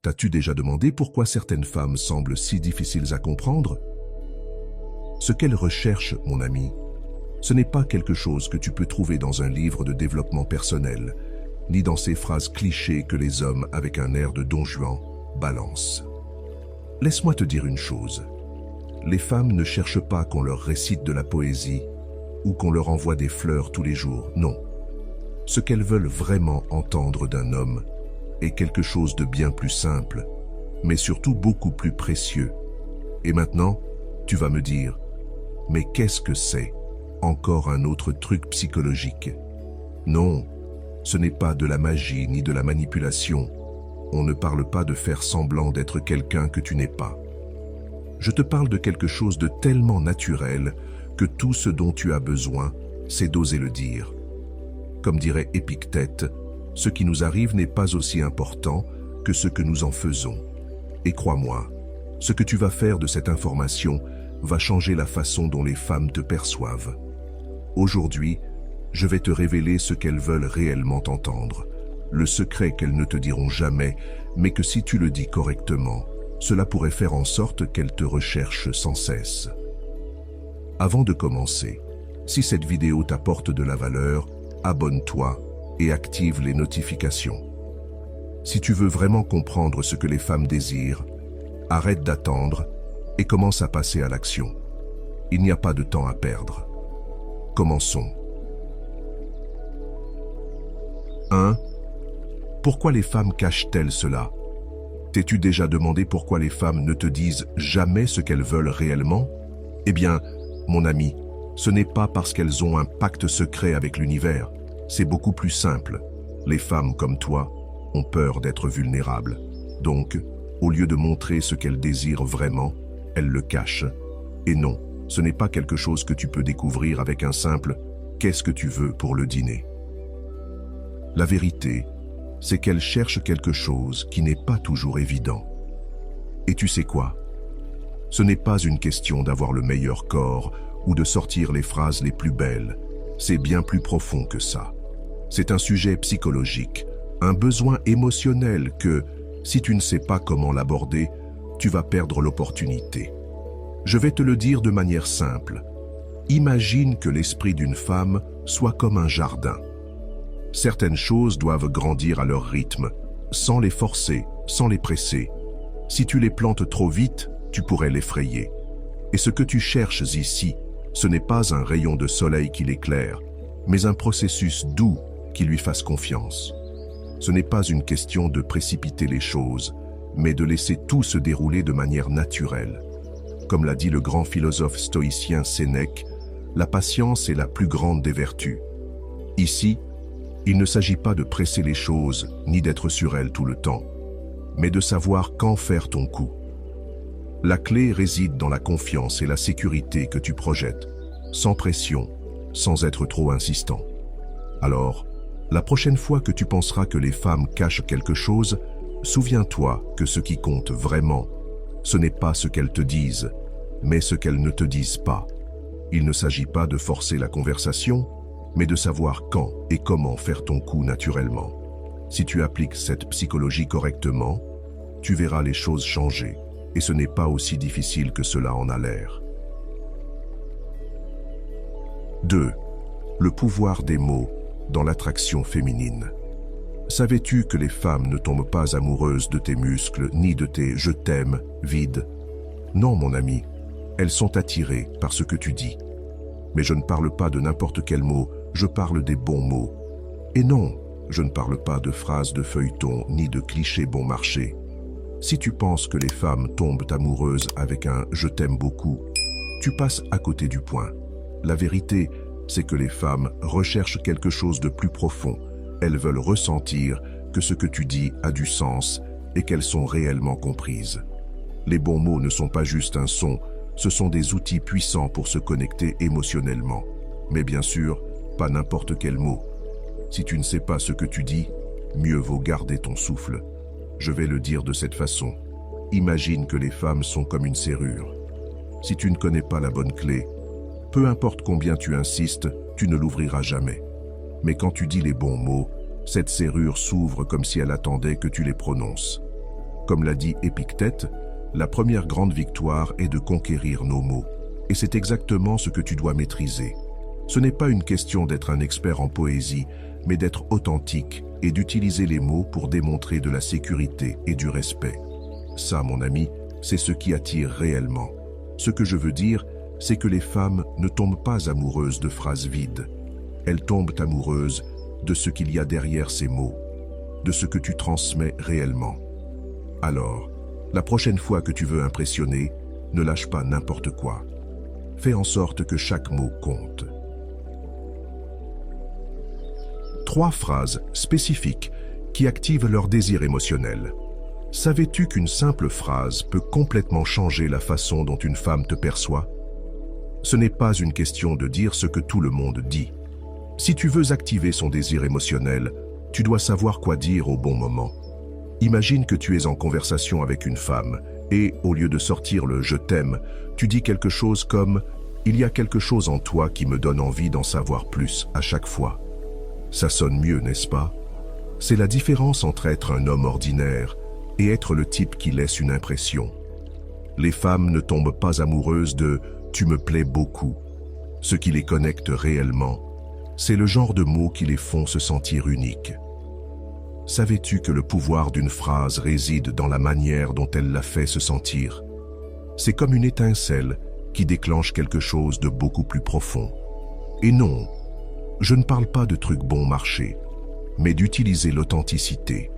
T'as-tu déjà demandé pourquoi certaines femmes semblent si difficiles à comprendre? Ce qu'elles recherchent, mon ami, ce n'est pas quelque chose que tu peux trouver dans un livre de développement personnel, ni dans ces phrases clichés que les hommes, avec un air de Don Juan, balancent. Laisse-moi te dire une chose. Les femmes ne cherchent pas qu'on leur récite de la poésie ou qu'on leur envoie des fleurs tous les jours, non. Ce qu'elles veulent vraiment entendre d'un homme est quelque chose de bien plus simple, mais surtout beaucoup plus précieux. Et maintenant, tu vas me dire, mais qu'est-ce que c'est? Encore un autre truc psychologique? Non, ce n'est pas de la magie ni de la manipulation. On ne parle pas de faire semblant d'être quelqu'un que tu n'es pas. Je te parle de quelque chose de tellement naturel que tout ce dont tu as besoin, c'est d'oser le dire. Comme dirait Épictète, ce qui nous arrive n'est pas aussi important que ce que nous en faisons. Et crois-moi, ce que tu vas faire de cette information va changer la façon dont les femmes te perçoivent. Aujourd'hui, je vais te révéler ce qu'elles veulent réellement entendre, le secret qu'elles ne te diront jamais, mais que si tu le dis correctement, cela pourrait faire en sorte qu'elles te recherchent sans cesse. Avant de commencer, si cette vidéo t'apporte de la valeur, abonne-toi et active les notifications. Si tu veux vraiment comprendre ce que les femmes désirent, arrête d'attendre et commence à passer à l'action. Il n'y a pas de temps à perdre. Commençons. 1. Pourquoi les femmes cachent-elles cela? T'es-tu déjà demandé pourquoi les femmes ne te disent jamais ce qu'elles veulent réellement? Eh bien, mon ami, ce n'est pas parce qu'elles ont un pacte secret avec l'univers. C'est beaucoup plus simple. Les femmes comme toi ont peur d'être vulnérables. Donc, au lieu de montrer ce qu'elles désirent vraiment, elles le cachent. Et non, ce n'est pas quelque chose que tu peux découvrir avec un simple « qu'est-ce que tu veux pour le dîner ?» La vérité, c'est qu'elles cherchent quelque chose qui n'est pas toujours évident. Et tu sais quoi? Ce n'est pas une question d'avoir le meilleur corps ou de sortir les phrases les plus belles. C'est bien plus profond que ça. C'est un sujet psychologique, un besoin émotionnel que, si tu ne sais pas comment l'aborder, tu vas perdre l'opportunité. Je vais te le dire de manière simple. Imagine que l'esprit d'une femme soit comme un jardin. Certaines choses doivent grandir à leur rythme, sans les forcer, sans les presser. Si tu les plantes trop vite, tu pourrais l'effrayer. Et ce que tu cherches ici, ce n'est pas un rayon de soleil qui l'éclaire, mais un processus doux qui lui fasse confiance. Ce n'est pas une question de précipiter les choses, mais de laisser tout se dérouler de manière naturelle. Comme l'a dit le grand philosophe stoïcien Sénèque, la patience est la plus grande des vertus. Ici, il ne s'agit pas de presser les choses, ni d'être sur elles tout le temps, mais de savoir quand faire ton coup. La clé réside dans la confiance et la sécurité que tu projettes, sans pression, sans être trop insistant. Alors, la prochaine fois que tu penseras que les femmes cachent quelque chose, souviens-toi que ce qui compte vraiment, ce n'est pas ce qu'elles te disent, mais ce qu'elles ne te disent pas. Il ne s'agit pas de forcer la conversation, mais de savoir quand et comment faire ton coup naturellement. Si tu appliques cette psychologie correctement, tu verras les choses changer, et ce n'est pas aussi difficile que cela en a l'air. 2. Le pouvoir des mots dans l'attraction féminine. Savais-tu que les femmes ne tombent pas amoureuses de tes muscles ni de tes « je t'aime » vides? Non, mon ami, elles sont attirées par ce que tu dis. Mais je ne parle pas de n'importe quel mot, je parle des bons mots. Et non, je ne parle pas de phrases de feuilleton ni de clichés bon marché. Si tu penses que les femmes tombent amoureuses avec un « je t'aime beaucoup », tu passes à côté du point. La vérité, c'est que les femmes recherchent quelque chose de plus profond. Elles veulent ressentir que ce que tu dis a du sens et qu'elles sont réellement comprises. Les bons mots ne sont pas juste un son, ce sont des outils puissants pour se connecter émotionnellement. Mais bien sûr, pas n'importe quel mot. Si tu ne sais pas ce que tu dis, mieux vaut garder ton souffle. Je vais le dire de cette façon. Imagine que les femmes sont comme une serrure. Si tu ne connais pas la bonne clé, peu importe combien tu insistes, tu ne l'ouvriras jamais. Mais quand tu dis les bons mots, cette serrure s'ouvre comme si elle attendait que tu les prononces. Comme l'a dit Épictète, la première grande victoire est de conquérir nos mots. Et c'est exactement ce que tu dois maîtriser. Ce n'est pas une question d'être un expert en poésie, mais d'être authentique et d'utiliser les mots pour démontrer de la sécurité et du respect. Ça, mon ami, c'est ce qui attire réellement. Ce que je veux dire, c'est que les femmes ne tombent pas amoureuses de phrases vides. Elles tombent amoureuses de ce qu'il y a derrière ces mots, de ce que tu transmets réellement. Alors, la prochaine fois que tu veux impressionner, ne lâche pas n'importe quoi. Fais en sorte que chaque mot compte. 3 phrases spécifiques qui activent leur désir émotionnel. Savais-tu qu'une simple phrase peut complètement changer la façon dont une femme te perçoit? Ce n'est pas une question de dire ce que tout le monde dit. Si tu veux activer son désir émotionnel, tu dois savoir quoi dire au bon moment. Imagine que tu es en conversation avec une femme et, au lieu de sortir le « je t'aime », tu dis quelque chose comme « il y a quelque chose en toi qui me donne envie d'en savoir plus à chaque fois ». Ça sonne mieux, n'est-ce pas? C'est la différence entre être un homme ordinaire et être le type qui laisse une impression. Les femmes ne tombent pas amoureuses de « tu me plais beaucoup ». Ce qui les connecte réellement, c'est le genre de mots qui les font se sentir uniques. Savais-tu que le pouvoir d'une phrase réside dans la manière dont elle la fait se sentir? C'est comme une étincelle qui déclenche quelque chose de beaucoup plus profond. Et non, je ne parle pas de trucs bon marché, mais d'utiliser l'authenticité.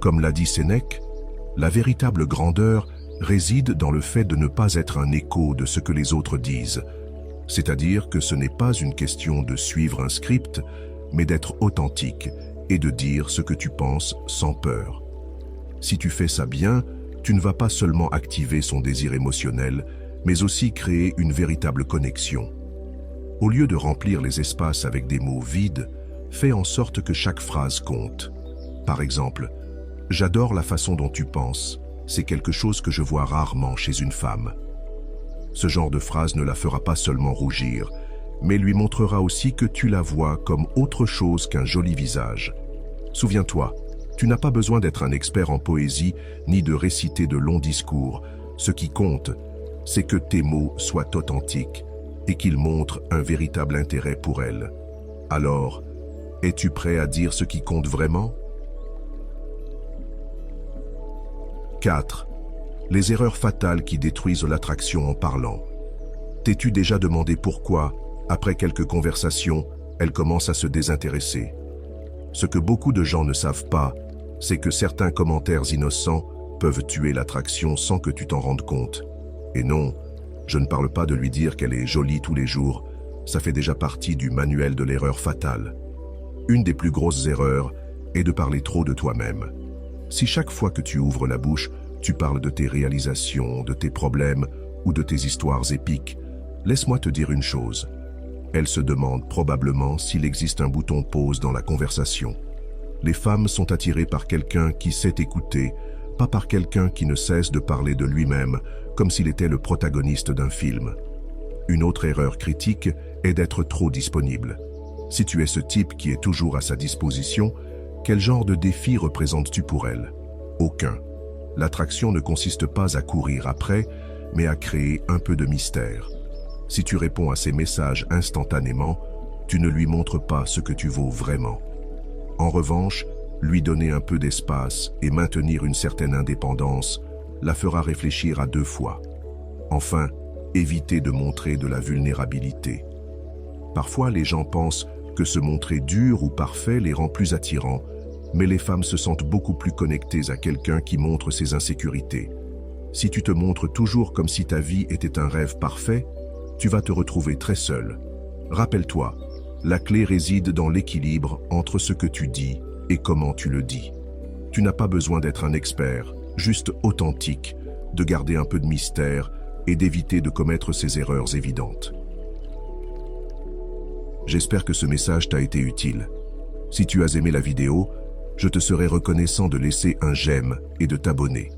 Comme l'a dit Sénèque, la véritable grandeur réside dans le fait de ne pas être un écho de ce que les autres disent. C'est-à-dire que ce n'est pas une question de suivre un script, mais d'être authentique et de dire ce que tu penses sans peur. Si tu fais ça bien, tu ne vas pas seulement activer son désir émotionnel, mais aussi créer une véritable connexion. Au lieu de remplir les espaces avec des mots vides, fais en sorte que chaque phrase compte. Par exemple, « J'adore la façon dont tu penses », c'est quelque chose que je vois rarement chez une femme. Ce genre de phrase ne la fera pas seulement rougir, mais lui montrera aussi que tu la vois comme autre chose qu'un joli visage. Souviens-toi, tu n'as pas besoin d'être un expert en poésie ni de réciter de longs discours. Ce qui compte, c'est que tes mots soient authentiques et qu'ils montrent un véritable intérêt pour elle. Alors, es-tu prêt à dire ce qui compte vraiment? 4. Les erreurs fatales qui détruisent l'attraction en parlant. T'es-tu déjà demandé pourquoi, après quelques conversations, elle commence à se désintéresser? Ce que beaucoup de gens ne savent pas, c'est que certains commentaires innocents peuvent tuer l'attraction sans que tu t'en rendes compte. Et non, je ne parle pas de lui dire qu'elle est jolie tous les jours, ça fait déjà partie du manuel de l'erreur fatale. Une des plus grosses erreurs est de parler trop de toi-même. Si chaque fois que tu ouvres la bouche, tu parles de tes réalisations, de tes problèmes ou de tes histoires épiques, laisse-moi te dire une chose. Elle se demande probablement s'il existe un bouton pause dans la conversation. Les femmes sont attirées par quelqu'un qui sait écouter, pas par quelqu'un qui ne cesse de parler de lui-même, comme s'il était le protagoniste d'un film. Une autre erreur critique est d'être trop disponible. Si tu es ce type qui est toujours à sa disposition, quel genre de défi représentes-tu pour elle? Aucun. L'attraction ne consiste pas à courir après, mais à créer un peu de mystère. Si tu réponds à ses messages instantanément, tu ne lui montres pas ce que tu vaux vraiment. En revanche, lui donner un peu d'espace et maintenir une certaine indépendance la fera réfléchir à 2 fois. Enfin, éviter de montrer de la vulnérabilité. Parfois, les gens pensent que se montrer dur ou parfait les rend plus attirants, mais les femmes se sentent beaucoup plus connectées à quelqu'un qui montre ses insécurités. Si tu te montres toujours comme si ta vie était un rêve parfait, tu vas te retrouver très seul. Rappelle-toi, la clé réside dans l'équilibre entre ce que tu dis et comment tu le dis. Tu n'as pas besoin d'être un expert, juste authentique, de garder un peu de mystère et d'éviter de commettre ces erreurs évidentes. J'espère que ce message t'a été utile. Si tu as aimé la vidéo, je te serai reconnaissant de laisser un j'aime et de t'abonner.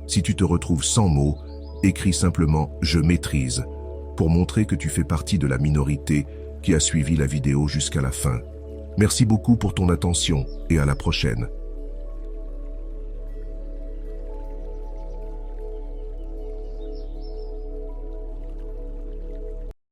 Si tu te retrouves sans mots, écris simplement « Je maîtrise » pour montrer que tu fais partie de la minorité qui a suivi la vidéo jusqu'à la fin. Merci beaucoup pour ton attention et à la prochaine.